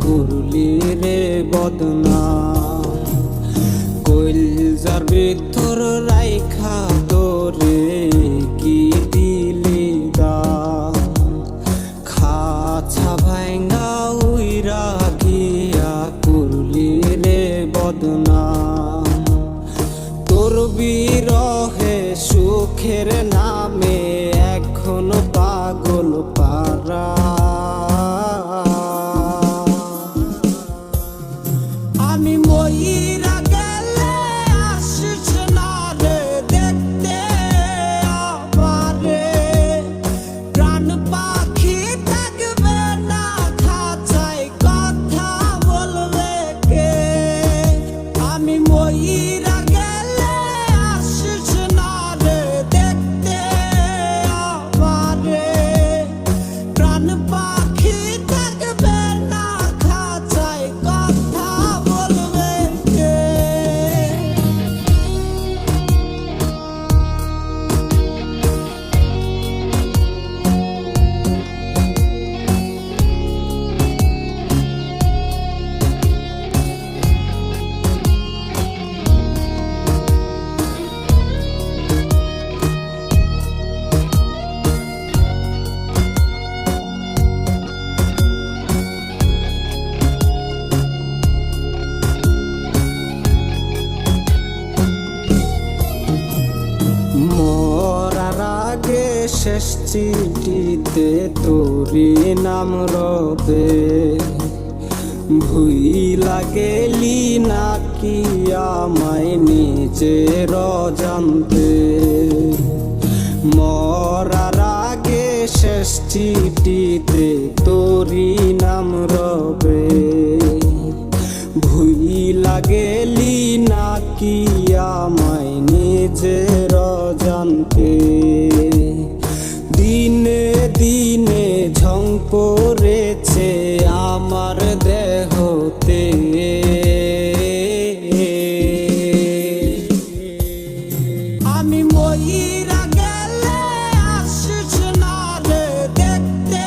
করলি রে বদনাম। কইলজার ভিতর রাইখা তোরে কি দিলি দাম। খাঁচা ভাঙ্গা উইরা গিয়া করলি রে বদনাম। তোর বিরহে সুখের নামে এখনো পাগল পারা। আমি মইরা গেলে আসিস না রে দেখতে আমারে। প্রাণ পাখি থাকবে না খাঁচায় কথা বলবে কে। আমি মইরা গেলে আসিস না রে দেখতে আমারে। প্রাণ পাখি থাকবে না খাঁচায় কথা বলবে কে। মরার আগে শেষ চিঠিতে তোরি নাম রবে। ভুইলা গেলি নাকি আমায় নিজের অজান্তে। মরার আগে শেষ চিঠিতে তোরি নাম রবে। ভুইলা গেলি নাকি আমায় নিজের অজান্তে। দিনে দিনে ঝং পড়েছে আমার দেহতে। আমি মইরা গেলে আসিস না রে দেখতে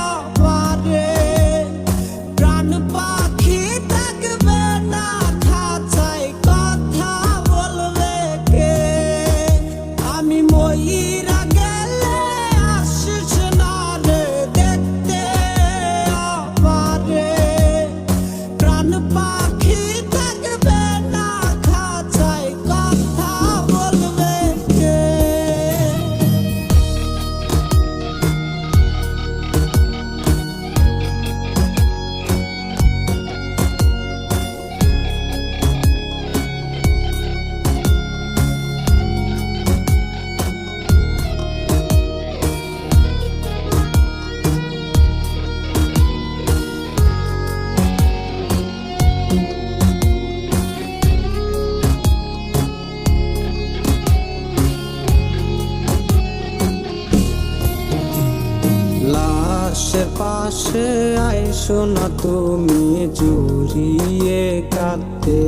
আমারে। প্রাণ পাখি থাকবে না খাঁচায় কথা বলবে কে। আমি মইরা গেলে আসিস না রে দেখতে আমারে। প্রাণ পাখি থাকবে না খাঁচায় কথা বলবে কে। লাশের পাশে আইসো না তুমি জড়িয়ে কাঁদতে।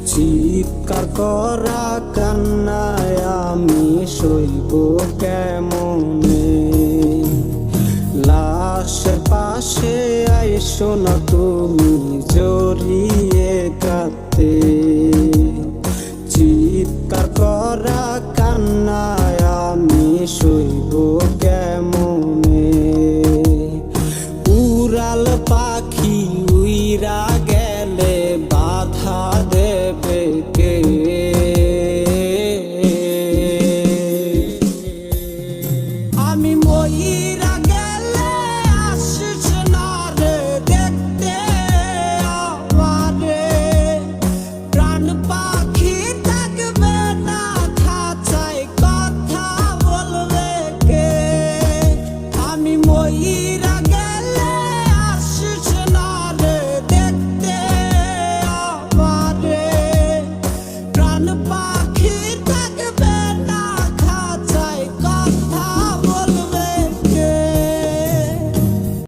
চিৎকার করা কান্নায় আমি সইব কেমনে। লাশের পাশে আইসো না তুমি জড়িয়ে কাঁদতে। চিৎকার করা কান্নায় আমি সইব কেমনে। উড়াল পাখি উইরা